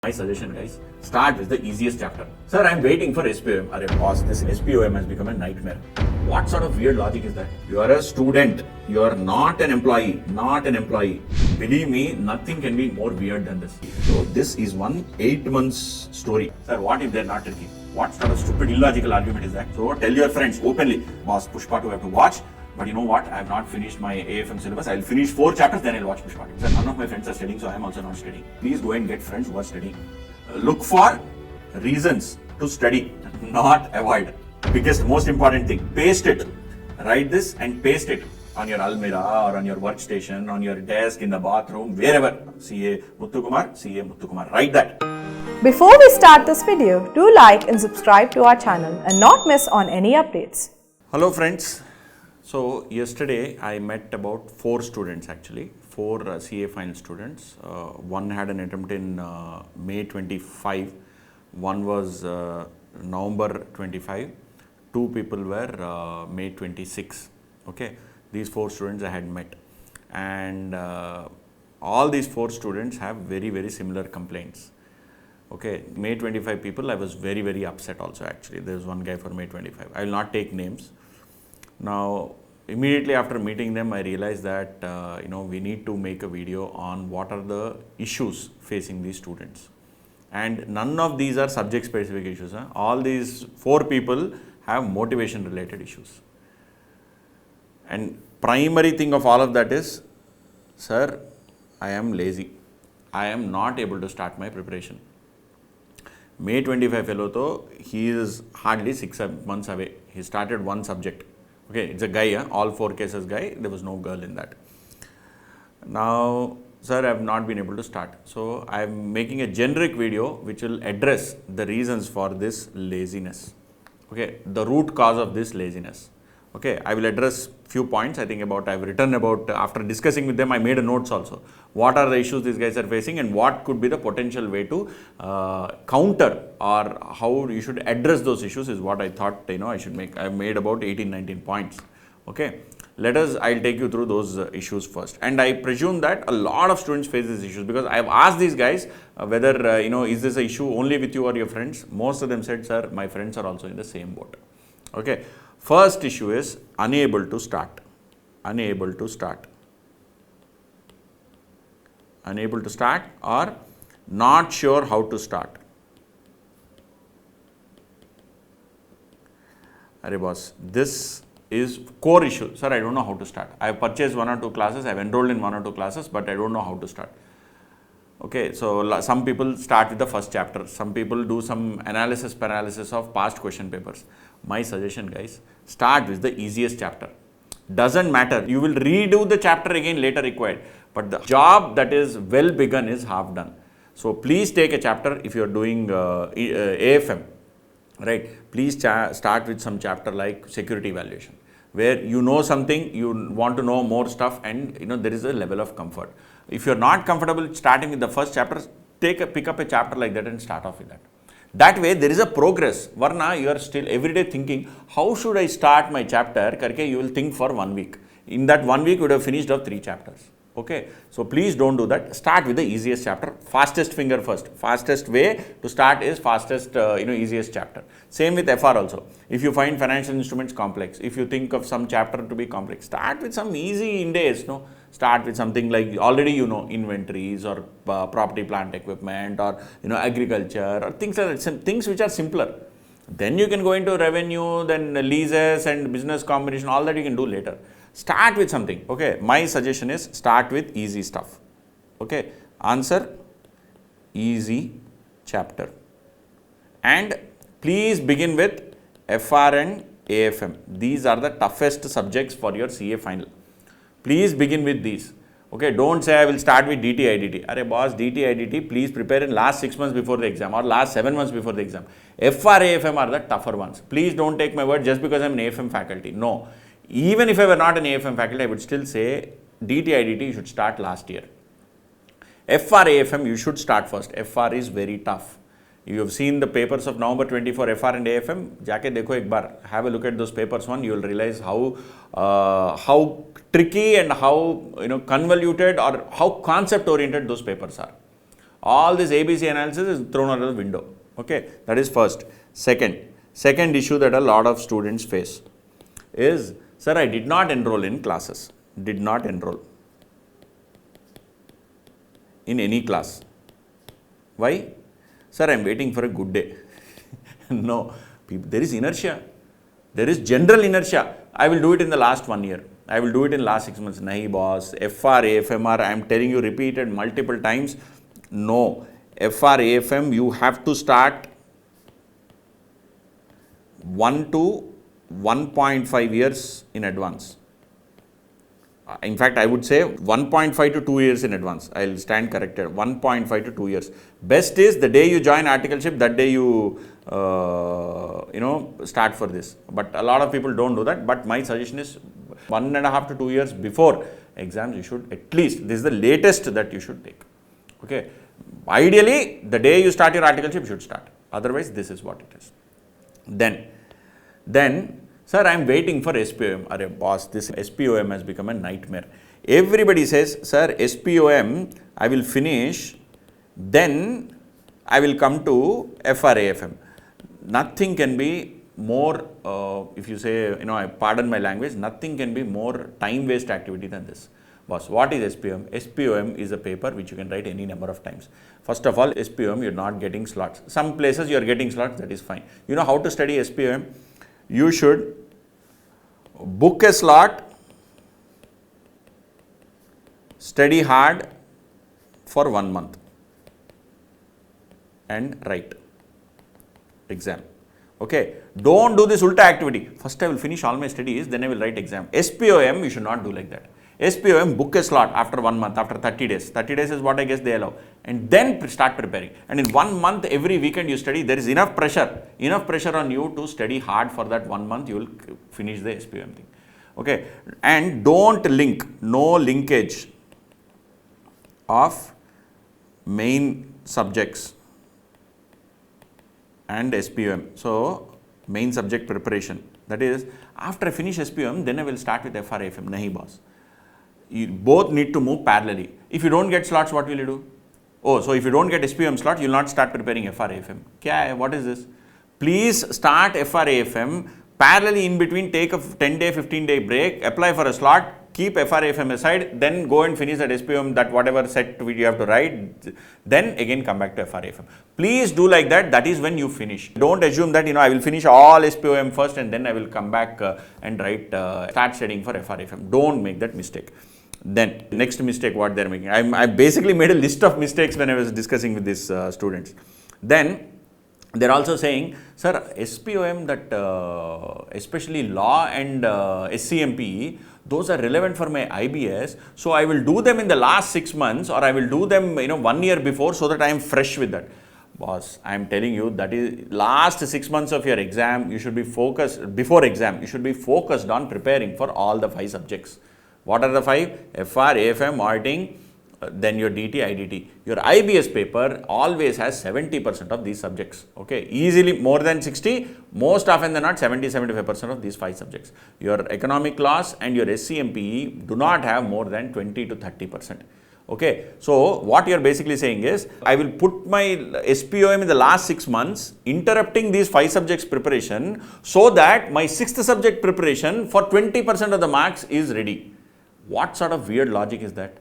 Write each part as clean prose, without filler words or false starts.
My suggestion, guys, start with the easiest chapter. Sir, I'm waiting for SPOM. Arre boss, this SPOM has become a nightmare. What sort of weird logic is that? You are a student. You are not an employee. Not an employee. Believe me, nothing can be more weird than this. So this is one 8 months story. Sir, what if they're not tricky? What sort of stupid, illogical argument is that? So tell your friends openly, boss, Pushpa 2 I have to watch. But you know what? I have not finished my AFM syllabus. I'll finish 4 chapters, then I'll watch Pushpa 2. Sir, none of my friends are studying, so I am also not studying. Please go and get friends who are studying. Look for reasons to study, not avoid. Biggest, most important thing, paste it. Write this and paste it on your almirah or on your workstation, on your desk, in the bathroom, wherever. CA Muthukumar, CA Muthukumar. Write that. Before we start this video, do like and subscribe to our channel and not miss on any updates. Hello friends. So yesterday I met about 4 students actually, 4 CA final students. One had an attempt in May 25, one was November 25, 2 people were May 26. Okay, these 4 students I had met, and all these 4 students have very similar complaints. Okay, May 25 people, I was very upset also actually. There's one guy for May 25. I will not take names. Now, immediately after meeting them, I realized that we need to make a video on what are the issues facing these students. And none of these are subject specific issues. All these 4 people have motivation related issues. And primary thing of all of that is, sir, I am lazy. I am not able to start my preparation. May 25 fellow though, he is hardly 6 months away. He started one subject. Okay, it's a guy, all 4 cases guy, there was no girl in that. Now, sir, I have not been able to start. So, I am making a generic video which will address the reasons for this laziness. Okay, the root cause of this laziness. Okay, I will address few points. I think I've written about, after discussing with them, I made a notes also. What are the issues these guys are facing and what could be the potential way to counter, or how you should address those issues is what I thought, I should make. I made about 18-19 points. Okay, I'll take you through those issues first. And I presume that a lot of students face these issues, because I've asked these guys whether, is this an issue only with you or your friends? Most of them said, sir, my friends are also in the same boat. Okay. First issue is unable to start. Unable to start. Unable to start or not sure how to start. Arre boss, this is core issue. Sir, I don't know how to start. I have purchased 1 or 2 classes, I have enrolled in 1 or 2 classes, but I don't know how to start. Okay, so some people start with the first chapter. Some people do some analysis paralysis of past question papers. My suggestion, guys, start with the easiest chapter. Doesn't matter. You will redo the chapter again later required. But the job that is well begun is half done. So please take a chapter if you are doing AFM. Right? Please start with some chapter like security evaluation, where you know something, you want to know more stuff, and there is a level of comfort. If you are not comfortable starting with the first chapter, pick up a chapter like that and start off with that. That way there is a progress. Varna, you are still every day thinking, how should I start my chapter? Karke, you will think for 1 week. In that 1 week, you would have finished off 3 chapters. Okay, so please don't do that. Start with the easiest chapter, fastest finger first. Fastest way to start is fastest, easiest chapter. Same with FR also. If you find financial instruments complex, if you think of some chapter to be complex, start with some easy index. Start with something like already inventories or property, plant, equipment, or agriculture, or things like that. Things which are simpler. Then you can go into revenue, then leases and business combination. All that you can do later. Start with something. Okay, my suggestion is start with easy stuff. Okay, answer easy chapter, and please begin with FR and AFM. These are the toughest subjects for your CA final. Please begin with these. Okay, don't say I will start with DT IDT. Arre boss, DT IDT, please prepare in last 6 months before the exam or last 7 months before the exam. FR AFM are the tougher ones. Please don't take my word just because I am an AFM faculty. No. Even if I were not an AFM faculty, I would still say DT IDT you should start last year. FR AFM you should start first. FR is very tough. You have seen the papers of November 24 FR and AFM. Jaake dekho ek bar. Have a look at those papers one. You will realize how tricky and how convoluted or how concept oriented those papers are. All this ABC analysis is thrown out of the window. Okay, that is first. Second issue that a lot of students face is, sir, I did not enroll in classes. Did not enroll in any class. Why? Sir, I am waiting for a good day. No, there is inertia. There is general inertia. I will do it in the last 1 year. I will do it in last 6 months. Nahi boss, FR, AFMR, I am telling you repeated multiple times. No, FR, AFM, you have to start 1 to 1.5 years in advance. In fact, I would say 1.5 to 2 years in advance. I will stand corrected. 1.5 to 2 years. Best is the day you join articleship, that day you start for this. But a lot of people don't do that. But my suggestion is 1.5 to 2 years before exams, you should at least, this is the latest that you should take. Okay. Ideally, the day you start your articleship, you should start. Otherwise, this is what it is. Then, sir, I am waiting for SPOM. Arey boss, this SPOM has become a nightmare. Everybody says, sir, SPOM, I will finish, then I will come to FRAFM. Nothing can be more, if you say, I pardon my language, nothing can be more time waste activity than this. Boss, what is SPOM? SPOM is a paper which you can write any number of times. First of all, SPOM, you are not getting slots. Some places you are getting slots, that is fine. You know how to study SPOM? You should book a slot, study hard for 1 month and write exam. Okay, don't do this ulta activity. First I will finish all my studies, then I will write exam. SPOM, you should not do like that. SPOM, book a slot after 1 month, after 30 days. 30 days is what I guess they allow. And then start preparing. And in 1 month, every weekend you study, there is enough pressure on you to study hard for that 1 month, you will finish the SPOM thing. Okay, and don't link, no linkage of main subjects and SPOM. So, main subject preparation. That is, after I finish SPOM, then I will start with FRAFM. Nahi boss. You both need to move parallelly. If you don't get slots, what will you do? Oh, so if you don't get SPOM slot, you will not start preparing FRAFM. Kya hai? What is this? Please start FRAFM. Parallelly in between, take a 10-day, 15-day break, apply for a slot, keep FRAFM aside, then go and finish that SPOM, that whatever set you have to write, then again come back to FRAFM. Please do like that. That is when you finish. Don't assume that, I will finish all SPOM first and then I will come back and write, start studying for FRAFM. Don't make that mistake. Then, next mistake what they are making. I basically made a list of mistakes when I was discussing with these students. Then, they are also saying, sir, SPOM, that especially law and SCMP, those are relevant for my IBS. So, I will do them in the last 6 months or I will do them 1 year before so that I am fresh with that. Boss, I am telling you that is last 6 months of your exam, you should be focused, before exam, you should be focused on preparing for all the 5 subjects. What are the 5? FR, AFM, auditing, then your DT, IDT. Your IBS paper always has 70% of these subjects. Okay, easily more than 60, most often than not 70-75% of these 5 subjects. Your economic loss and your SCMPE do not have more than 20 to 30%. Okay, so what you are basically saying is, I will put my SPOM in the last 6 months, interrupting these 5 subjects preparation so that my 6th subject preparation for 20% of the marks is ready. What sort of weird logic is that?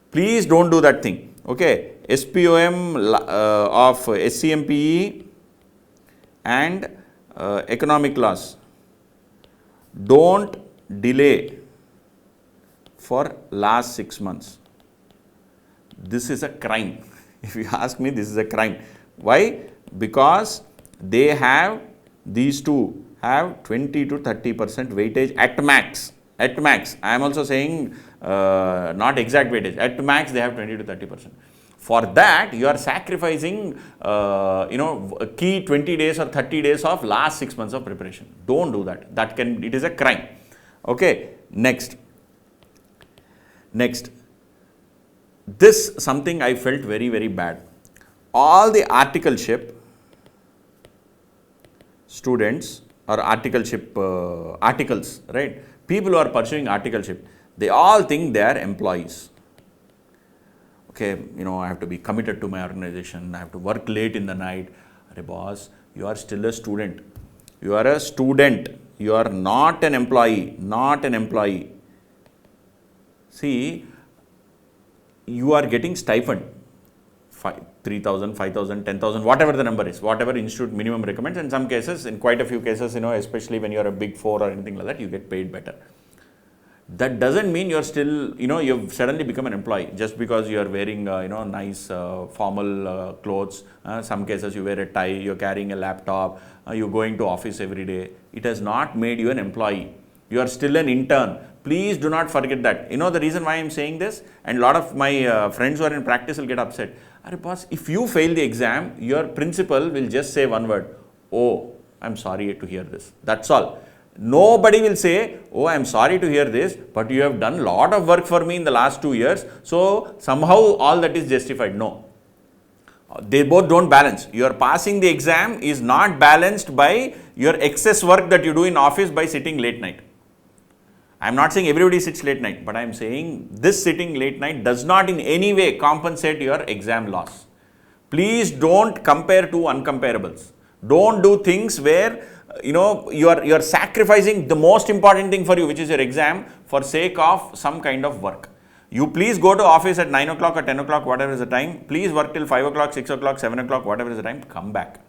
Please don't do that thing. Okay, SPOM of SCMPE and economic loss. Don't delay for last 6 months. This is a crime. If you ask me, this is a crime. Why? Because they have, these two have 20 to 30% weightage at max. At max. I am also saying not exact weightage. At max, they have 20 to 30%. For that, you are sacrificing, key 20 days or 30 days of last 6 months of preparation. Don't do that. It is a crime. Okay. Next. This something I felt very, very bad. All the articleship students or articleship articles, right? People who are pursuing articleship, they all think they are employees. okay, I have to be committed to my organization, I have to work late in the night. Arey boss, you are still a student. You are a student. You are not an employee, not an employee. See, you are getting stipend, 3,000, 5,000, 10,000, whatever the number is, whatever institute minimum recommends. In some cases, in quite a few cases, especially when you are a big four or anything like that, you get paid better. That doesn't mean you're still, you've suddenly become an employee just because you're wearing, nice formal clothes. Some cases you wear a tie, you're carrying a laptop, you're going to office every day. It has not made you an employee. You are still an intern. Please do not forget that. The reason why I'm saying this, and a lot of my friends who are in practice will get upset. Arey boss, if you fail the exam, your principal will just say one word, oh, I'm sorry to hear this. That's all. Nobody will say, oh, I'm sorry to hear this, but you have done a lot of work for me in the last 2 years, so somehow all that is justified. No. They both don't balance. Your passing the exam is not balanced by your excess work that you do in office by sitting late night. I'm not saying everybody sits late night, but I'm saying this sitting late night does not in any way compensate your exam loss. Please don't compare two uncomparables. Don't do things where you are sacrificing the most important thing for you, which is your exam, for sake of some kind of work. You please go to office at 9 o'clock or 10 o'clock, whatever is the time. Please work till 5 o'clock, 6 o'clock, 7 o'clock, whatever is the time. Come back.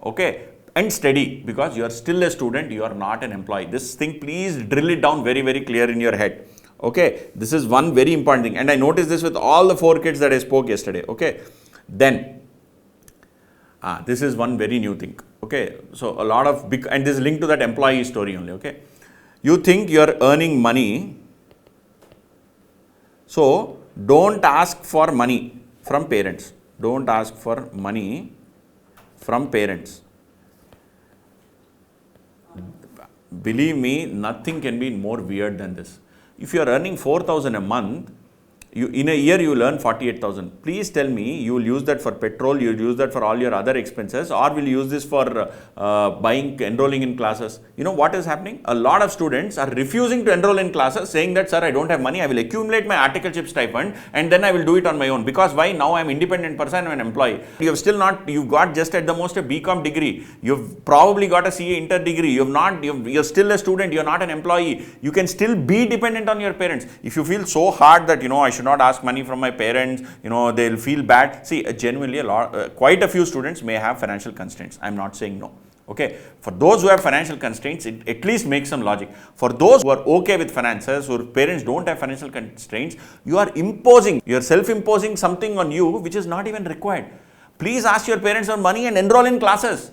Okay. And study, because you are still a student, you are not an employee. This thing, please drill it down very, very clear in your head. Okay. This is one very important thing. And I noticed this with all the 4 kids that I spoke yesterday. Okay. Then, this is one very new thing. Okay. So, a lot of big, and this is linked to that employee story only. Okay. You think you are earning money. So, don't ask for money from parents. Don't ask for money from parents. Believe me, nothing can be more weird than this. If you are earning 4,000 a month, in a year you will earn 48,000. Please tell me, you will use that for petrol, you will use that for all your other expenses, or will you use this for enrolling in classes? You know what is happening? A lot of students are refusing to enroll in classes, saying that, sir, I don't have money, I will accumulate my articleship stipend and then I will do it on my own. Because why? Now I am independent person, I am an employee. You have still not, you've got just at the most a BCom degree. You've probably got a CA inter degree. You're still a student, you're not an employee. You can still be dependent on your parents. If you feel so hard that, I should not ask money from my parents, they'll feel bad. See, genuinely quite a few students may have financial constraints. I'm not saying no. Okay. For those who have financial constraints, it at least makes some logic. For those who are okay with finances, whose parents don't have financial constraints, you are self-imposing something on you which is not even required. Please ask your parents for money and enroll in classes.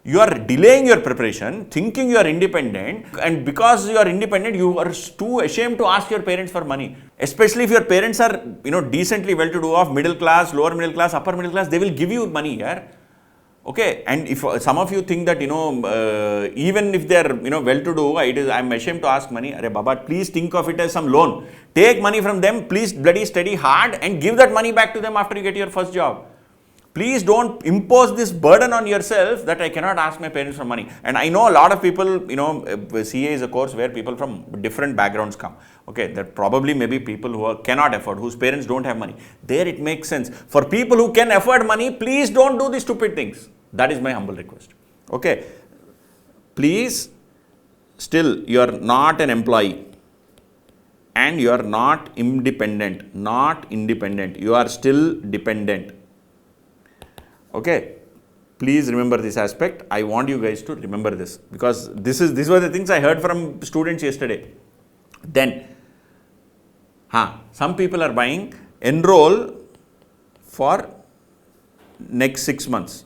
You are delaying your preparation, thinking you are independent, and because you are independent, you are too ashamed to ask your parents for money. Especially if your parents are, decently well-to-do off, middle class, lower middle class, upper middle class, they will give you money, yeah? Okay, and if some of you think that, even if they are, well-to-do, I'm ashamed to ask money. Arey Baba, please think of it as some loan. Take money from them, please bloody study hard and give that money back to them after you get your first job. Please don't impose this burden on yourself that I cannot ask my parents for money. And I know a lot of people, CA is a course where people from different backgrounds come. Okay, there probably maybe people who cannot afford, whose parents don't have money. There it makes sense. For people who can afford money, please don't do these stupid things. That is my humble request. Okay, please, still you are not an employee and you are not independent, you are still dependent. Okay, please remember this aspect. I want you guys to remember this, because these were the things I heard from students yesterday. Then, some people are buying enroll for next 6 months.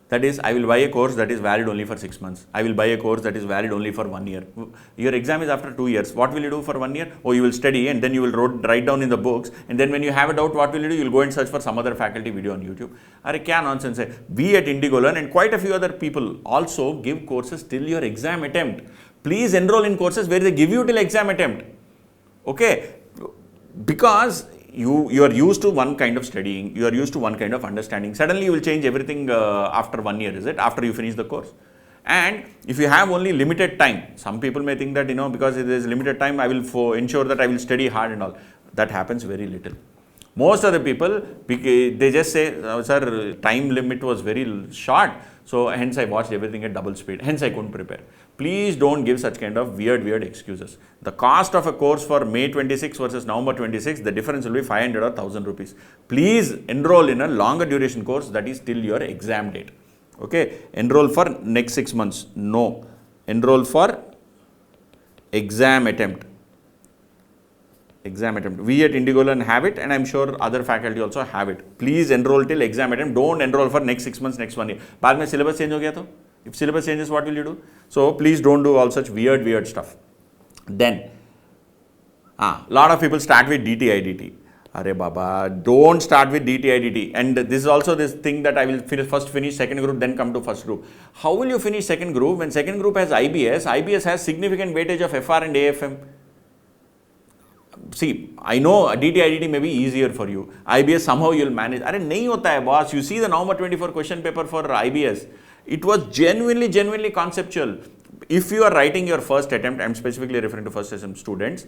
That is, I will buy a course that is valid only for 6 months. I will buy a course that is valid only for 1 year. Your exam is after 2 years. What will you do for 1 year? Oh, you will study and then you will write down in the books. And then when you have a doubt, what will you do? You will go and search for some other faculty video on YouTube. Arey, kya nonsense hai. We at IndigoLearn and quite a few other people also give courses till your exam attempt. Please enroll in courses where they give you till exam attempt. Okay, because you are used to one kind of studying, you are used to one kind of understanding. Suddenly you will change everything after 1 year, is it? After you finish the course. And if you have only limited time, some people may think that, because there is limited time, I will ensure that I will study hard and all. That happens very little. Most of the people, they just say, sir, time limit was very short, so hence I watched everything at double speed, hence I couldn't prepare. Please don't give such kind of weird excuses. The cost of a course for May 26 versus November 26, the difference will be 500 or 1000 rupees. Please enroll in a longer duration course that is till your exam date. Okay, enroll for next 6 months. No, enroll for exam attempt. We at IndigoLearn have it, and I'm sure other faculty also have it. Please enroll till exam attempt. Don't enroll for next 6 months, next 1 year. बाद में syllabus change हो गया तो? If syllabus changes, what will you do? So please don't do all such weird stuff. Then, lot of people start with DTIDT. Arey Baba, don't start with DTIDT. And this is also this thing that I will first finish second group, then come to first group. How will you finish second group when second group has IBS? IBS has significant weightage of FR and AFM. See, I know DTIDT may be easier for you. IBS somehow you will manage. Arey nahi hota hai boss. You see the November 24 question paper for IBS. It was genuinely conceptual. If you are writing your first attempt, I am specifically referring to first attempt students,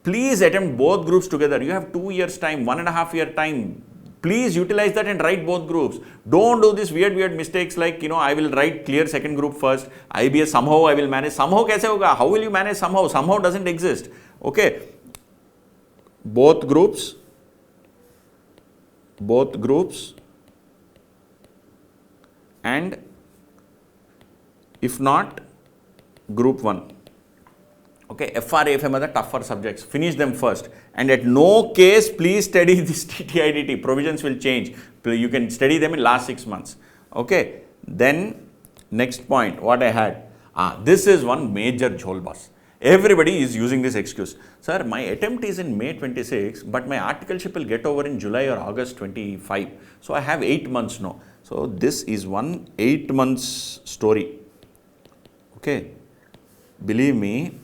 please attempt both groups together. You have 2 years time, 1.5 year time. Please utilize that and write both groups. Don't do this weird mistakes like, I will write clear second group first. IBS somehow I will manage. Somehow kaise hoga? How will you manage somehow? Somehow doesn't exist. Okay. Both groups and if not, group 1. Okay, FR, AFM are the tougher subjects. Finish them first. And at no case, please study this TTIDT. Provisions will change. You can study them in last 6 months. Okay, then next point, what I had. This is one major jhol boss. Everybody is using this excuse. Sir, my attempt is in May 26, but my articleship will get over in July or August 25. So I have 8 months now. So this is one 8 months story. Okay, believe me,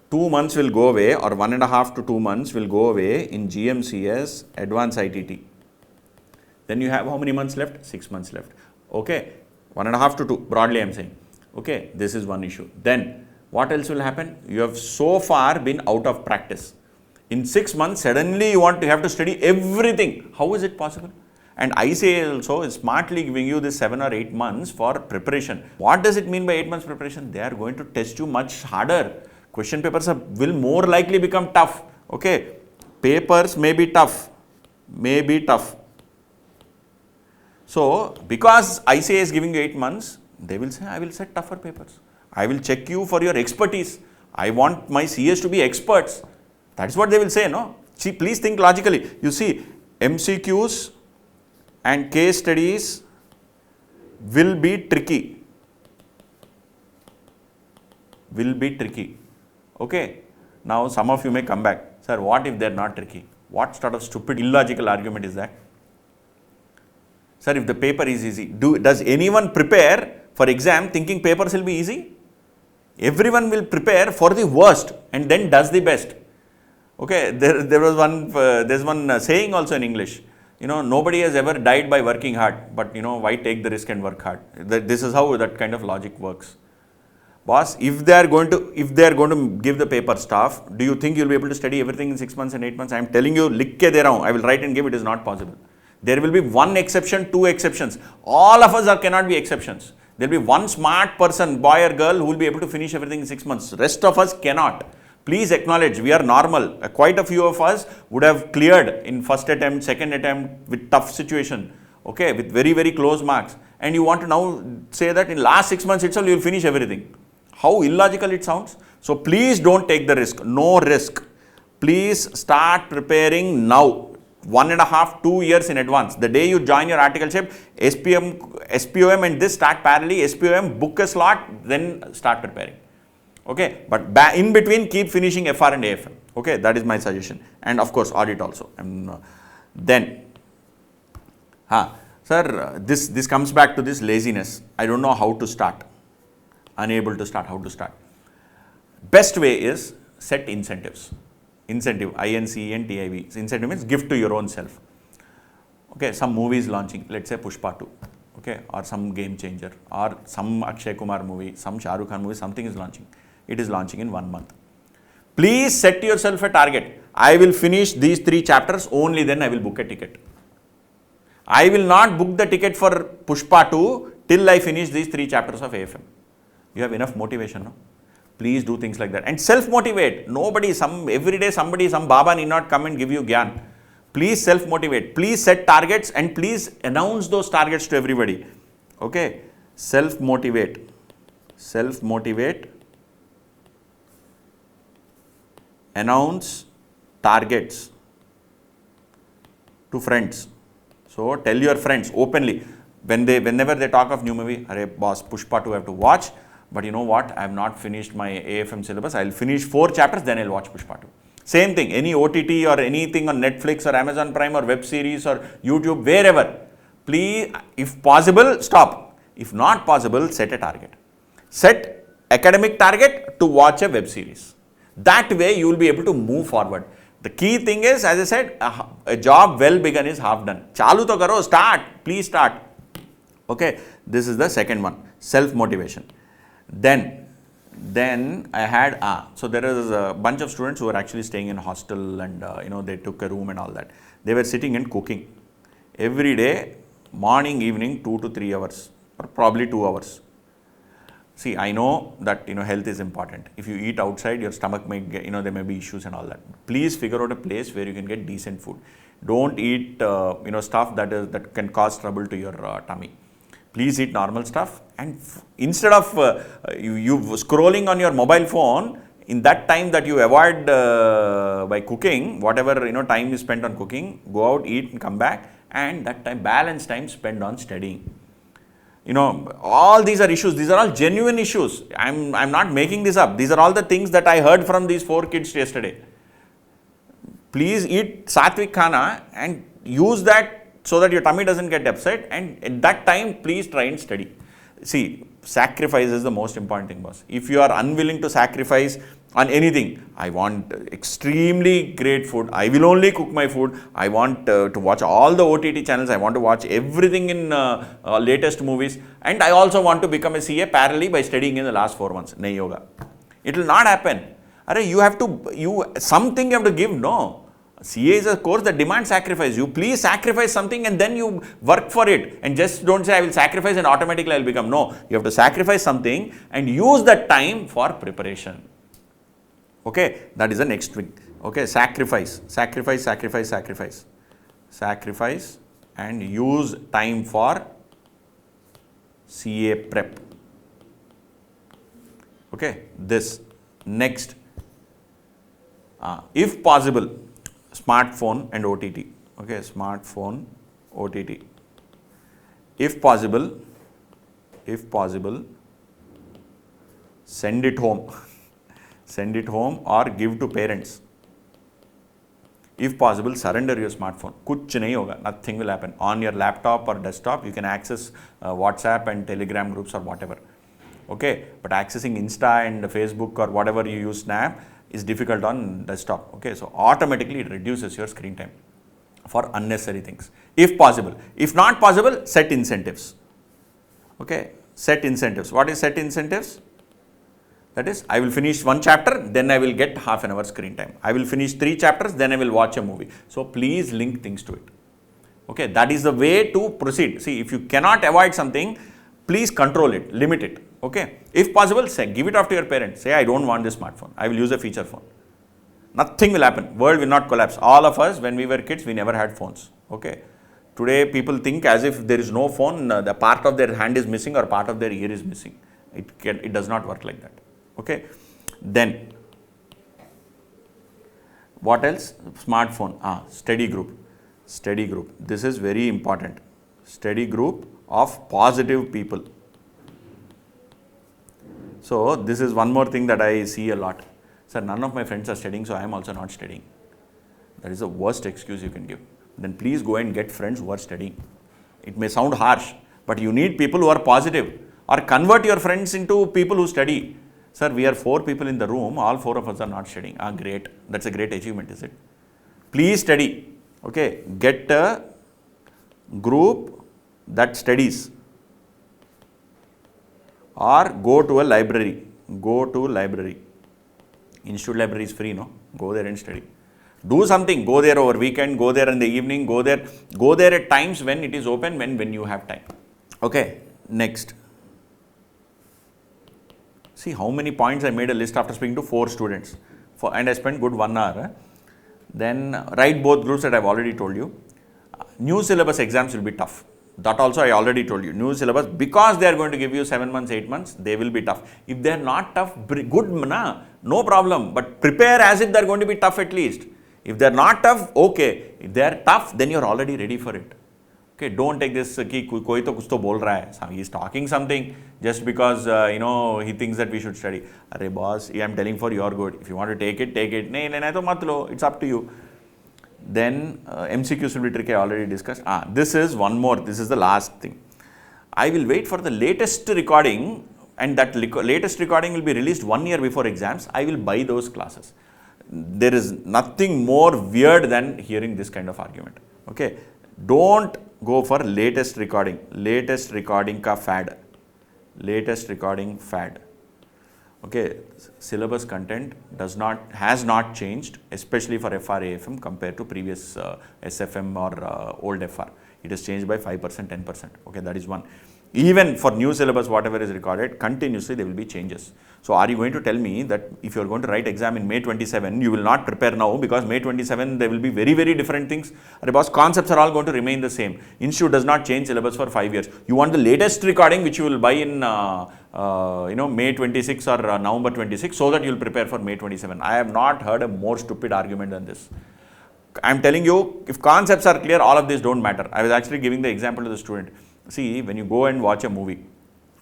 2 months will go away, or 1.5 to 2 months will go away in GMCS Advanced ITT. Then you have how many months left? 6 months left. Okay, 1.5 to 2, broadly I am saying. Okay, this is one issue. Then what else will happen? You have so far been out of practice. In 6 months, suddenly you have to study everything. How is it possible? And ICA also is smartly giving you this 7 or 8 months for preparation. What does it mean by 8 months preparation? They are going to test you much harder. Question papers will more likely become tough. Okay, papers may be tough. So, because ICA is giving you 8 months, they will say, I will set tougher papers. I will check you for your expertise. I want my CS to be experts. That is what they will say, no? See, please think logically. You see, MCQs and case studies will be tricky. Okay. Now, some of you may come back. Sir, what if they are not tricky? What sort of stupid, illogical argument is that? Sir, if the paper is easy, does anyone prepare for exam thinking papers will be easy? Everyone will prepare for the worst and then does the best. Okay, there's one saying also in English. Nobody has ever died by working hard, but why take the risk and work hard? This is how that kind of logic works. Boss, if they are going to give the paper stuff, do you think you'll be able to study everything in 6 months and 8 months? I am telling you, likh ke de raha hu. I will write and give. It is not possible. There will be one exception, 2 exceptions. All of us cannot be exceptions. There will be one smart person, boy or girl, who will be able to finish everything in 6 months. Rest of us cannot. Please acknowledge, we are normal. Quite a few of us would have cleared in first attempt, second attempt with tough situation. Okay, with very close marks. And you want to now say that in last 6 months itself you will finish everything. How illogical it sounds. So please don't take the risk. No risk. Please start preparing now. 1.5, 2 years in advance. The day you join your articleship, SPOM and this start parallelly. SPOM, book a slot, then start preparing. Okay, but in between keep finishing FR and AFM. Okay, that is my suggestion. And of course audit also. Then, sir, this comes back to this laziness. I don't know how to start. Unable to start, how to start. Best way is set incentives. Incentive, INCENTIV. Incentive means gift to your own self. Okay, some movie is launching, let's say Pushpa 2, okay, or some Game Changer, or some Akshay Kumar movie, some Shah Rukh Khan movie, something is launching. It is launching in 1 month. Please set yourself a target. I will finish these 3 chapters, only then I will book a ticket. I will not book the ticket for Pushpa 2 till I finish these 3 chapters of AFM. You have enough motivation, no? Please do things like that. And self-motivate. Nobody, every day somebody, some Baba need not come and give you gyan. Please self-motivate. Please set targets and please announce those targets to everybody. Okay? Self-motivate. Self-motivate. Announce targets to friends. So tell your friends openly. Whenever they talk of new movie, "Arey boss, Pushpa 2 I have to watch. But you know what? I have not finished my AFM syllabus. I will finish 4 chapters, then I will watch Pushpa 2. Same thing, any OTT or anything on Netflix or Amazon Prime or web series or YouTube, wherever. Please, if possible, stop. If not possible, set a target. Set academic target to watch a web series. That way, you will be able to move forward. The key thing is, as I said, a job well begun is half done. Chalu to karo, start. Please start. Okay, this is the second one, self-motivation. Then I had, so there is a bunch of students who were actually staying in hostel and, they took a room and all that. They were sitting and cooking. Every day, morning, evening, 2 to 3 hours or probably 2 hours. See, I know that, health is important. If you eat outside, your stomach may get, there may be issues and all that. Please figure out a place where you can get decent food. Don't eat, stuff that can cause trouble to your tummy. Please eat normal stuff, and instead of you scrolling on your mobile phone, in that time that you avoid by cooking, whatever time is spent on cooking, go out, eat and come back, and that time, balance time spend on studying. All these are issues. These are all genuine issues. I'm not making this up. These are all the things that I heard from these 4 kids yesterday. Please eat sattvic khana and use that so that your tummy doesn't get upset, and at that time, please try and study. See, sacrifice is the most important thing, boss. If you are unwilling to sacrifice on anything, I want extremely great food, I will only cook my food, I want to watch all the OTT channels, I want to watch everything in latest movies, and I also want to become a CA parallelly by studying in the last 4 months. Nahi yoga. It will not happen. Something you have to give, no. CA is a course that demands sacrifice. You please sacrifice something and then you work for it. And just don't say, I will sacrifice and automatically I will become. No, you have to sacrifice something and use that time for preparation. Okay, that is the next thing. Okay, sacrifice and use time for CA prep. Okay, this. Next, if possible, smartphone and OTT. Okay, smartphone, OTT. If possible, send it home. Send it home or give to parents. If possible, surrender your smartphone. Kuch nahi hoga. Nothing will happen. On your laptop or desktop, you can access WhatsApp and Telegram groups or whatever. Okay, but accessing Insta and Facebook or whatever you use, Snap, is difficult on desktop. Okay, so automatically it reduces your screen time for unnecessary things. If possible. If not possible, set incentives. Okay, set incentives. What is set incentives? That is, I will finish 1 chapter, then I will get half an hour screen time. I will finish 3 chapters, then I will watch a movie. So please link things to it. Okay, that is the way to proceed. See, if you cannot avoid something, please control it, limit it. Okay, if possible, say, give it off to your parents. Say, I don't want this smartphone. I will use a feature phone. Nothing will happen. World will not collapse. All of us, when we were kids, we never had phones. Okay. Today, people think as if there is no phone, the part of their hand is missing or part of their ear is missing. It does not work like that. Okay. Then, what else? Smartphone. Study group. Study group. This is very important. Study group of positive people. So, this is one more thing that I see a lot. Sir, none of my friends are studying, so I am also not studying. That is the worst excuse you can give. Then please go and get friends who are studying. It may sound harsh, but you need people who are positive, or convert your friends into people who study. Sir, we are 4 people in the room, all 4 of us are not studying. Great. That's a great achievement, is it? Please study. Okay, get a group that studies. Or go to a library. Go to library. Institute library is free, no? Go there and study. Do something, go there over weekend, go there in the evening, go there at times when it is open, when you have time. Okay, next. See how many points I made a list after speaking to 4 students, and I spent good 1 hour. Then write both groups that I've already told you. New syllabus exams will be tough. That also I already told you. New syllabus, because they are going to give you 7 months, 8 months, they will be tough. If they are not tough, good, no problem. But prepare as if they are going to be tough at least. If they are not tough, okay. If they are tough, then you are already ready for it. Okay, don't take this कि कोई तो कुछ तो बोल रहा है. He is talking something just because he thinks that we should study. Arey boss, I am telling for your good. If you want to take it, take it. नहीं तो मत लो. It's up to you. Then MCQs will be tricky. I already discussed. This is one more. This is the last thing. I will wait for the latest recording, and that latest recording will be released 1 year before exams. I will buy those classes. There is nothing more weird than hearing this kind of argument. Okay, don't go for latest recording. Latest recording ka fad. Latest recording fad. Okay, syllabus content has not changed, especially for FR AFM compared to previous SFM or old FR. It has changed by 5%, 10%. Okay, that is one. Even for new syllabus, whatever is recorded, continuously there will be changes. So are you going to tell me that if you are going to write exam in May 27, you will not prepare now because May 27 there will be very, very different things? Because concepts are all going to remain the same. Institute does not change syllabus for 5 years. You want the latest recording which you will buy in May 26 or November 26 so that you will prepare for May 27. I have not heard a more stupid argument than this. I am telling you, if concepts are clear, all of this don't matter. I was actually giving the example to the student. See, when you go and watch a movie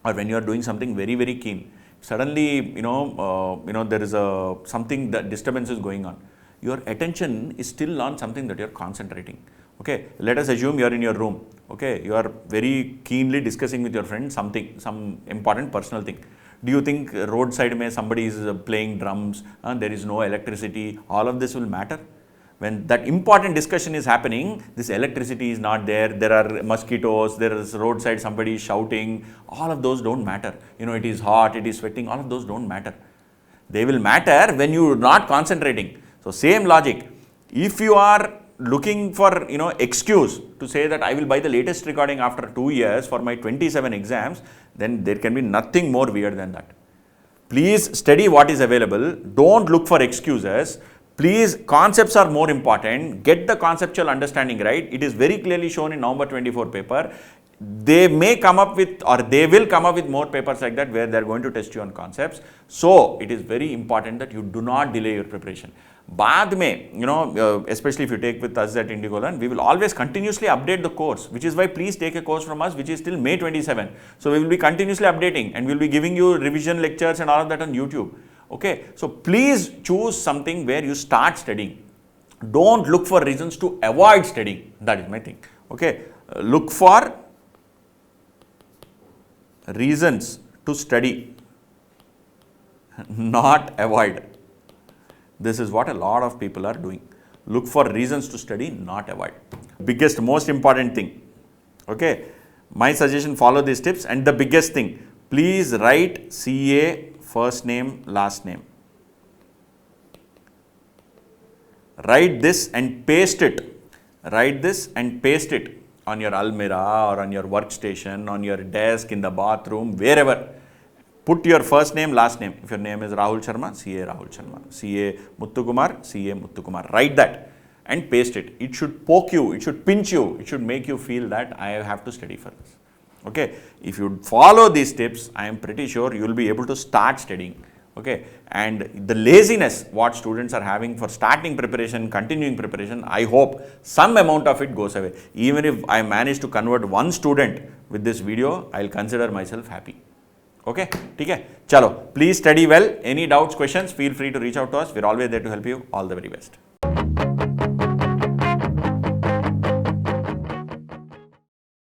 or when you are doing something very, very keen, suddenly, there is something that disturbance is going on. Your attention is still on something that you are concentrating. Okay, let us assume you are in your room. Okay, you are very keenly discussing with your friend some important personal thing. Do you think roadside mein somebody is playing drums, there is no electricity, all of this will matter? When that important discussion is happening, this electricity is not there, there are mosquitoes, there is roadside somebody is shouting, all of those don't matter. It is hot, it is sweating, all of those don't matter. They will matter when you are not concentrating. So same logic. If you are looking for excuse to say that I will buy the latest recording after 2 years for my 27 exams, then there can be nothing more weird than that. Please study what is available. Don't look for excuses. Please, concepts are more important. Get the conceptual understanding right. It is very clearly shown in November 24 paper. They may come up with, or they will come up with more papers like that where they are going to test you on concepts. So it is very important that you do not delay your preparation. Baad mein, especially if you take with us at IndigoLearn, we will always continuously update the course, which is why please take a course from us, which is till May 27. So we will be continuously updating and we will be giving you revision lectures and all of that on YouTube. Okay, so please choose something where you start studying. Don't look for reasons to avoid studying. That is my thing. Okay, look for reasons to study, not avoid. This is what a lot of people are doing. Look for reasons to study, not avoid. Biggest, most important thing. Okay, my suggestion, follow these tips. And the biggest thing, please write CA first name, last name. Write this and paste it. Write this and paste it on your almirah or on your workstation, on your desk, in the bathroom, wherever. Put your first name, last name. If your name is Rahul Sharma, CA Rahul Sharma. CA Muthukumar, CA Muthukumar. Write that and paste it. It should poke you, it should pinch you, it should make you feel that I have to study for this. Okay, if you follow these tips, I am pretty sure you will be able to start studying. Okay, and the laziness what students are having for starting preparation, continuing preparation, I hope some amount of it goes away. Even if I manage to convert one student with this video, I will consider myself happy. Okay, okay. Chalo, please study well. Any doubts, questions, feel free to reach out to us. We are always there to help you. All the very best.